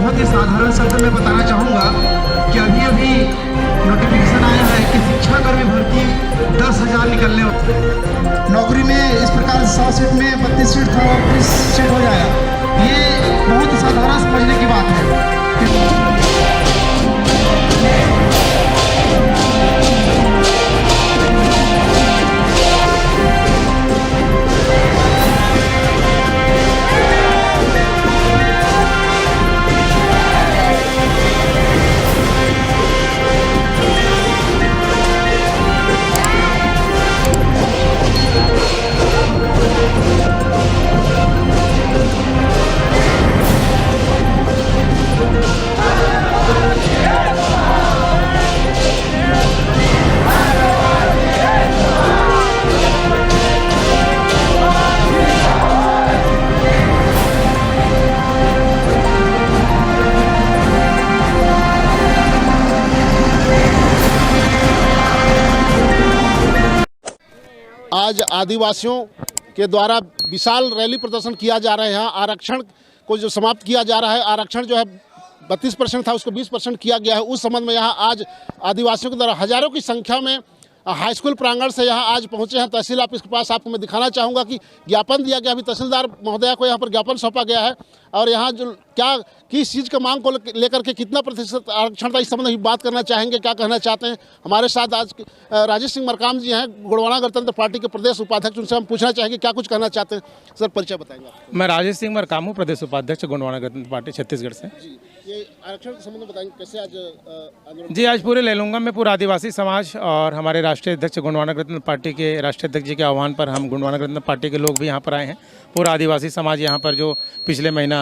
बहुत ही साधारण शब्द में बताना चाहूँगा कि अभी अभी नोटिफिकेशन आया है कि शिक्षाकर्मी भर्ती 10,000 निकलने नौकरी में इस प्रकार 100 सीट में 32 सीट था और 30 सीट हो जाएगा। ये बहुत साधारण समझने की बात है। आज आदिवासियों के द्वारा विशाल रैली प्रदर्शन किया जा रहा है। यहाँ आरक्षण को जो समाप्त किया जा रहा है, आरक्षण जो है 32% था उसको 20% किया गया है। उस संबंध में यहाँ आज आदिवासियों के द्वारा हजारों की संख्या में हाई स्कूल प्रांगण से यहाँ आज पहुँचे हैं। तहसील ऑफिस के पास आपको मैं दिखाना चाहूँगा कि ज्ञापन दिया गया। अभी तहसीलदार महोदया को यहाँ पर ज्ञापन सौंपा गया है और यहाँ जो क्या किस चीज़ के मांग को लेकर के कितना प्रतिशत आरक्षण था इस संबंध में बात करना चाहेंगे, क्या कहना चाहते हैं। हमारे साथ आज राजेश सिंह मरकाम जी हैं, गोंडवाना गणतंत्र पार्टी के प्रदेश उपाध्यक्ष। उनसे हम पूछना चाहेंगे क्या कुछ कहना चाहते हैं। सर परिचय बताएंगे। मैं राजेश सिंह मरकाम हूँ, प्रदेश उपाध्यक्ष गोंडवाना गणतंत्र पार्टी छत्तीसगढ़ से। जी, ये आरक्षण के संबंध में बताएंगे कैसे आज आंदोलन। जी, आज पूरे लेलुंगा में पूरा आदिवासी समाज और हमारे राष्ट्रीय अध्यक्ष गोंडवाना गणतंत्र पार्टी के राष्ट्रीय अध्यक्ष जी के आह्वान पर हम गोंडवाना गणतंत्र पार्टी के लोग भी यहाँ पर आए हैं। पूरा आदिवासी समाज यहाँ पर जो पिछले महीना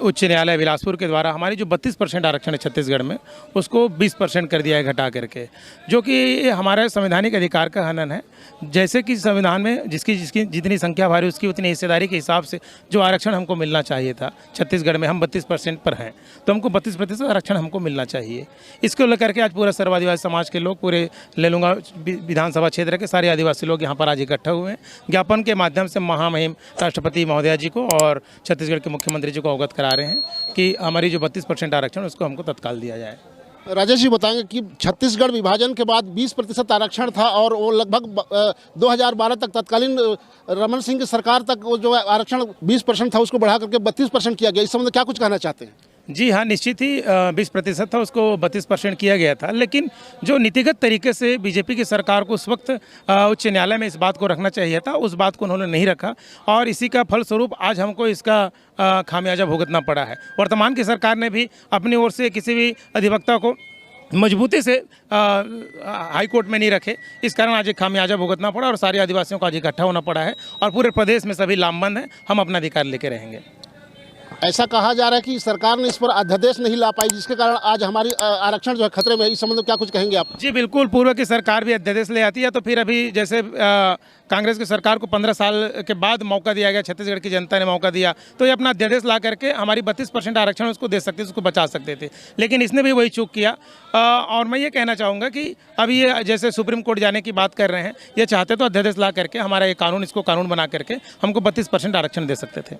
उच्च न्यायालय बिलासपुर के द्वारा हमारी जो 32% आरक्षण है छत्तीसगढ़ में उसको 20% कर दिया है घटा करके, जो कि हमारे संवैधानिक अधिकार का हनन है। जैसे कि संविधान में जिसकी जितनी संख्या भारी उसकी उतनी हिस्सेदारी के हिसाब से जो आरक्षण हमको मिलना चाहिए था, छत्तीसगढ़ में हम 32% पर हैं तो हमको 32% आरक्षण हमको मिलना चाहिए। इसको लेकर के आज पूरा सर्व आदिवासी समाज के लोग पूरे लेलुंगा विधानसभा क्षेत्र के सारे आदिवासी लोग यहाँ पर आज इकट्ठा हुए हैं। ज्ञापन के माध्यम से महामहिम राष्ट्रपति महोदया जी को और छत्तीसगढ़ के मुख्यमंत्री जी को अवगत करा रहे हैं कि हमारी जो 32% आरक्षण उसको हमको तत्काल दिया जाए। राजेश जी बताएंगे कि छत्तीसगढ़ विभाजन के बाद 20% आरक्षण था और वो लगभग 2012 तक तत्कालीन रमन सिंह की सरकार तक वो जो आरक्षण 20% था उसको बढ़ा करके 32% किया गया। इस संबंध में क्या कुछ कहना चाहते हैं। जी हाँ, निश्चित ही 20% था उसको 32% किया गया था, लेकिन जो नीतिगत तरीके से बीजेपी की सरकार को उस वक्त उच्च न्यायालय में इस बात को रखना चाहिए था, उस बात को उन्होंने नहीं रखा और इसी का फलस्वरूप आज हमको इसका खामियाजा भुगतना पड़ा है। वर्तमान की सरकार ने भी अपनी ओर से किसी भी अधिवक्ता को मजबूती से हाई कोर्ट में नहीं रखे, इस कारण आज एक खामियाजा भुगतना पड़ा और सारे आदिवासियों को आज इकट्ठा होना पड़ा है और पूरे प्रदेश में सभी लामबंद हैं। हम अपना अधिकार लेके रहेंगे। ऐसा कहा जा रहा है कि सरकार ने इस पर अध्यादेश नहीं ला पाई, जिसके कारण आज हमारी आरक्षण जो है खतरे में है। इस संबंध में क्या कुछ कहेंगे आप। जी बिल्कुल, पूर्व की सरकार भी अध्यादेश ले आती है तो फिर अभी जैसे कांग्रेस की सरकार को 15 साल के बाद मौका दिया गया, छत्तीसगढ़ की जनता ने मौका दिया तो ये अपना अध्यादेश ला करके हमारी 32% आरक्षण उसको दे सकते थे, उसको बचा सकते थे, लेकिन इसने भी वही चूक किया। और मैं ये कहना चाहूँगा कि अभी ये जैसे सुप्रीम कोर्ट जाने की बात कर रहे हैं, ये चाहते तो अध्यादेश ला करके हमारा ये कानून इसको कानून बना करके हमको 32% आरक्षण दे सकते थे।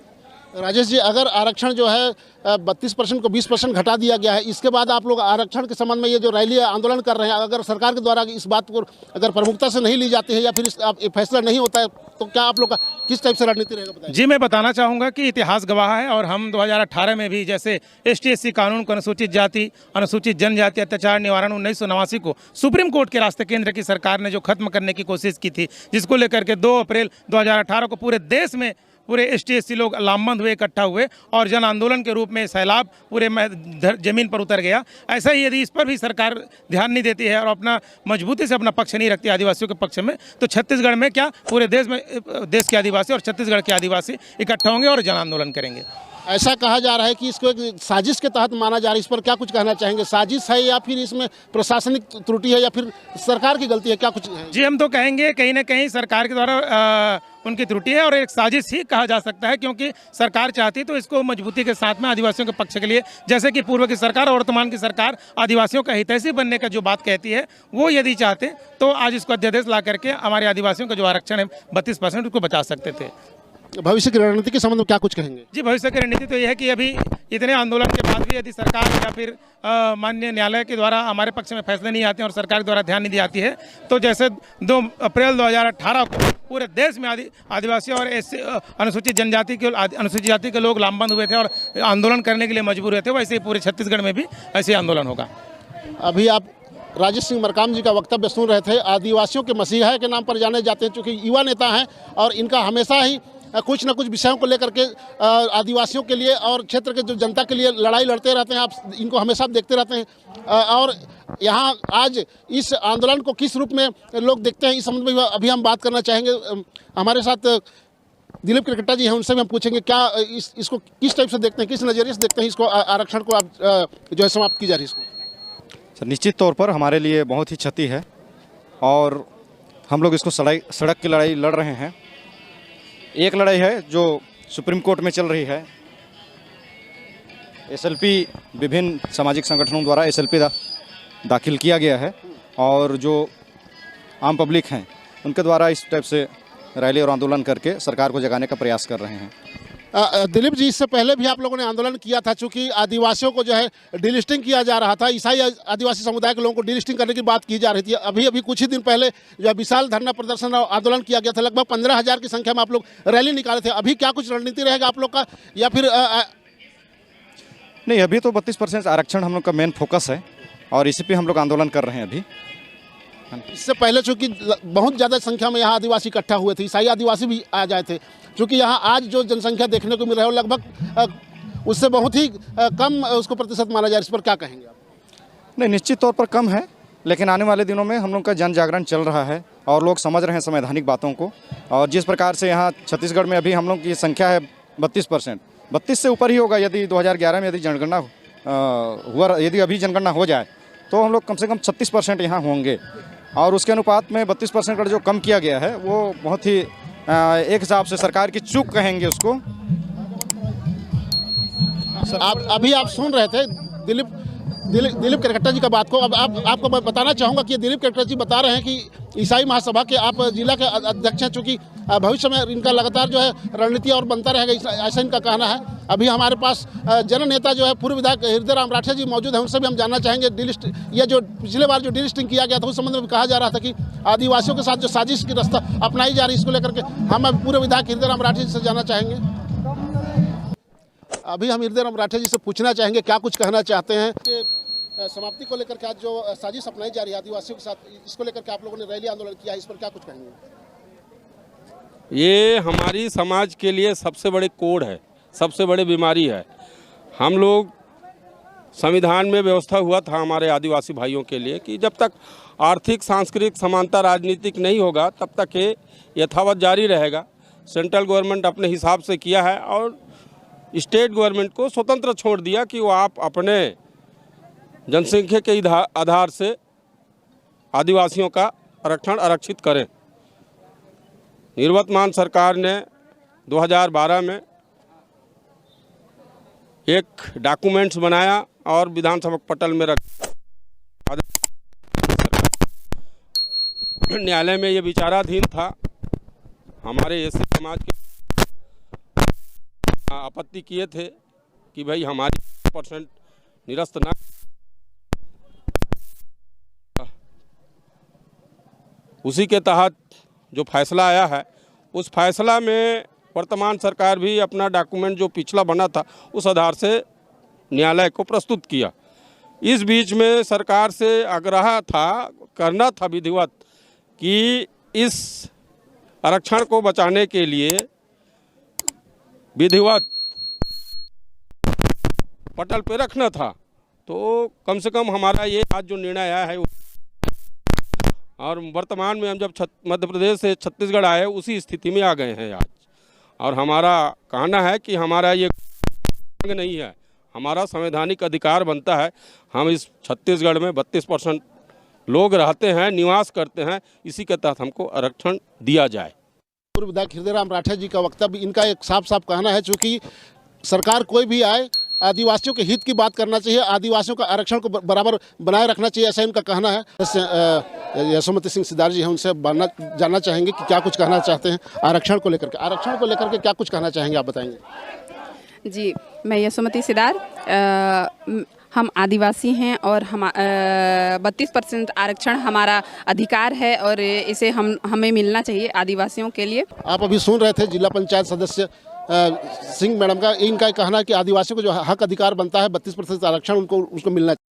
राजेश जी, अगर आरक्षण जो है 32% को 20% घटा दिया गया है, इसके बाद आप लोग आरक्षण के संबंध में ये जो रैली आंदोलन कर रहे हैं, अगर सरकार के द्वारा इस बात को अगर प्रमुखता से नहीं ली जाती है या फिर फैसला नहीं होता है तो क्या आप लोग का किस टाइप से रणनीति रहेगा बताइए। जी मैं बताना चाहूँगा कि इतिहास गवाह है और हम 2018 में भी जैसे ST/SC कानून को अनुसूचित जाति अनुसूचित जनजाति अत्याचार निवारण 1989 को सुप्रीम कोर्ट के रास्ते केंद्र की सरकार ने जो खत्म करने की कोशिश की थी, जिसको लेकर के 2 अप्रैल 2018 को पूरे देश में पूरे ST/SC लोग लामबंद हुए, इकट्ठा हुए और जन आंदोलन के रूप में सैलाब पूरे जमीन पर उतर गया। ऐसा ही यदि इस पर भी सरकार ध्यान नहीं देती है और अपना मजबूती से अपना पक्ष नहीं रखती आदिवासियों के पक्ष में, तो छत्तीसगढ़ में क्या पूरे देश में देश के आदिवासी और छत्तीसगढ़ के आदिवासी इकट्ठा होंगे और जन आंदोलन करेंगे। ऐसा कहा जा रहा है कि इसको एक साजिश के तहत माना जा रहा है, इस पर क्या कुछ कहना चाहेंगे। साजिश है या फिर इसमें प्रशासनिक त्रुटि है या फिर सरकार की गलती है, क्या कुछ है। जी हम तो कहेंगे कहीं ना कहीं सरकार के द्वारा उनकी त्रुटि है और एक साजिश ही कहा जा सकता है, क्योंकि सरकार चाहती तो इसको मजबूती के साथ में आदिवासियों के पक्ष के लिए, जैसे कि पूर्व की सरकार और वर्तमान की सरकार आदिवासियों का हितैषी बनने का जो बात कहती है, वो यदि चाहते तो आज इसको अध्यादेश ला करके हमारे आदिवासियों का जो आरक्षण है 32% उसको बचा सकते थे। भविष्य की रणनीति के संबंध में क्या कुछ कहेंगे? जी, भविष्य की रणनीति तो यह है कि अभी इतने आंदोलन के बाद भी यदि सरकार या फिर माननीय न्यायालय के द्वारा हमारे पक्ष में फैसले नहीं आते हैं और सरकार के द्वारा ध्यान नहीं दी जाती है, तो जैसे 2 अप्रैल 2018 को पूरे देश में आदिवासी और अनुसूचित जाति के लोग लामबंद हुए थे और आंदोलन करने के लिए मजबूर हुए थे, वैसे ही पूरे छत्तीसगढ़ में भी ऐसे आंदोलन होगा। अभी आप राजेश सिंह मरकाम जी का वक्तव्य सुन रहे थे। आदिवासियों के मसीहा के नाम पर जाने जाते हैं, चूँकि युवा नेता हैं और इनका हमेशा ही कुछ न कुछ विषयों को लेकर के आदिवासियों के लिए और क्षेत्र के जो जनता के लिए लड़ाई लड़ते रहते हैं। आप इनको हमेशा देखते रहते हैं और यहाँ आज इस आंदोलन को किस रूप में लोग देखते हैं, इस संबंध में अभी हम बात करना चाहेंगे। हमारे साथ दिलीप केरकेट्टा जी हैं, उनसे भी हम पूछेंगे क्या इसको किस टाइप से देखते हैं, किस नज़रिए से देखते हैं इसको, आरक्षण को आप जो है समाप्त की जा रही है इसको। निश्चित तौर पर हमारे लिए बहुत ही क्षति है और हम लोग इसको सड़क की लड़ाई लड़ रहे हैं। एक लड़ाई है जो सुप्रीम कोर्ट में चल रही है। एसएलपी विभिन्न सामाजिक संगठनों द्वारा एसएलपी दाखिल किया गया है और जो आम पब्लिक हैं उनके द्वारा इस टाइप से रैली और आंदोलन करके सरकार को जगाने का प्रयास कर रहे हैं। दिलीप जी, इससे पहले भी आप लोगों ने आंदोलन किया था, चूंकि आदिवासियों को जो है डिलिस्टिंग किया जा रहा था, ईसाई आदिवासी समुदाय के लोगों को डिलिस्टिंग करने की बात की जा रही थी। अभी कुछ ही दिन पहले जो विशाल धरना प्रदर्शन और आंदोलन किया गया था, लगभग 15,000 की संख्या में आप लोग रैली निकाले थे। अभी क्या कुछ रणनीति रहेगा आप लोग का, या फिर नहीं, अभी तो 32% आरक्षण हम लोग का मेन फोकस है और इसी पे हम लोग आंदोलन कर रहे हैं। अभी इससे पहले चूंकि बहुत ज़्यादा संख्या में यहाँ आदिवासी इकट्ठा हुए थे, ईसाई आदिवासी भी आ जाए थे, चूँकि यहाँ आज जो जनसंख्या देखने को मिल रहा है वो लगभग उससे बहुत ही कम उसको प्रतिशत माना जाए। इस पर क्या कहेंगे आप? नहीं, निश्चित तौर पर कम है, लेकिन आने वाले दिनों में हम लोग का जन जागरण चल रहा है और लोग समझ रहे हैं संवैधानिक बातों को। और जिस प्रकार से यहाँ छत्तीसगढ़ में अभी हम लोग की संख्या है 32%, 32 से ऊपर ही होगा। यदि 2011 में यदि जनगणना यदि अभी जनगणना हो जाए तो हम लोग कम से कम 36% यहाँ होंगे और उसके अनुपात में 32% का जो कम किया गया है वो बहुत ही एक हिसाब से सरकार की चूक कहेंगे उसको। आप सुन रहे थे दिलीप केरकेट्टा जी का बात को। अब आपको मैं बताना चाहूँगा कि दिलीप केरकेट्टा जी बता रहे हैं कि ईसाई महासभा के आप जिला के अध्यक्ष हैं, चूँकि भविष्य में इनका लगातार जो है रणनीति और बनता रहेगा, ऐसा इनका कहना है। अभी हमारे पास जन नेता जो है पूर्व विधायक हृदय राम राठे जी मौजूद हैं, उनसे भी हम जानना चाहेंगे। ये जो पिछले बार जो डिलिस्टिंग किया गया था उस संबंध में कहा जा रहा था कि आदिवासियों के साथ जो साजिश की रास्ता अपनाई जा रही है, इसको लेकर के हम पूर्व विधायक हृदय राम राठे जी से जानना चाहेंगे। अभी हम हृदय राम राठे जी से पूछना चाहेंगे क्या कुछ कहना चाहते हैं कि समाप्ति को लेकर के आज जो साजिश अपनाई जा रही है आदिवासियों के साथ, इसको लेकर के आप लोगों ने रैली आंदोलन किया है, इस पर क्या कुछ कहेंगे? ये हमारी समाज के लिए सबसे बड़े कोड है, सबसे बड़ी बीमारी है। हम लोग संविधान में व्यवस्था हुआ था हमारे आदिवासी भाइयों के लिए कि जब तक आर्थिक सांस्कृतिक समानता राजनीतिक नहीं होगा तब तक ये यथावत जारी रहेगा। सेंट्रल गवर्नमेंट अपने हिसाब से किया है और स्टेट गवर्नमेंट को स्वतंत्र छोड़ दिया कि वो आप अपने जनसंख्या के आधार से आदिवासियों का आरक्षण आरक्षित करें। निवर्तमान सरकार ने 2012 में एक डॉक्यूमेंट्स बनाया और विधानसभा पटल में रखा। न्यायालय में ये विचाराधीन था। हमारे एससी समाज के आपत्ति किए थे कि भाई हमारी % निरस्त ना। उसी के तहत जो फैसला आया है उस फैसला में वर्तमान सरकार भी अपना डॉक्यूमेंट जो पिछला बना था उस आधार से न्यायालय को प्रस्तुत किया। इस बीच में सरकार से आग्रह करना था विधिवत कि इस आरक्षण को बचाने के लिए विधिवत पटल पे रखना था। तो कम से कम हमारा ये आज जो निर्णय आया है और वर्तमान में हम जब मध्य प्रदेश से छत्तीसगढ़ आए उसी स्थिति में आ गए हैं आज। और हमारा कहना है कि हमारा ये नहीं है, हमारा संवैधानिक अधिकार बनता है। हम इस छत्तीसगढ़ में 32% लोग रहते हैं, निवास करते हैं, इसी के तहत हमको आरक्षण दिया जाए। पूर्व विधायक हृदय राम राठे जी का वक्तव्य, इनका एक साफ साफ कहना है, चूँकि सरकार कोई भी आए आदिवासियों के हित की बात करना चाहिए, आदिवासियों का आरक्षण को बराबर बनाए रखना चाहिए, ऐसा इनका कहना है। यशोमती सिंह सिद्धार्थ जी हैं, उनसे जानना चाहेंगे कि क्या कुछ कहना चाहते हैं आरक्षण को लेकर के। आरक्षण को लेकर के क्या कुछ कहना चाहेंगे, आप बताएंगे। जी, मैं यशोमती सिद्धार्थ, हम आदिवासी हैं और हम 32% आरक्षण हमारा अधिकार है और इसे हमें मिलना चाहिए आदिवासियों के लिए। आप अभी सुन रहे थे जिला पंचायत सदस्य सिंह मैडम का, इनका कहना है कि आदिवासियों को जो हक अधिकार बनता है 32% आरक्षण उसको मिलना चाहिए।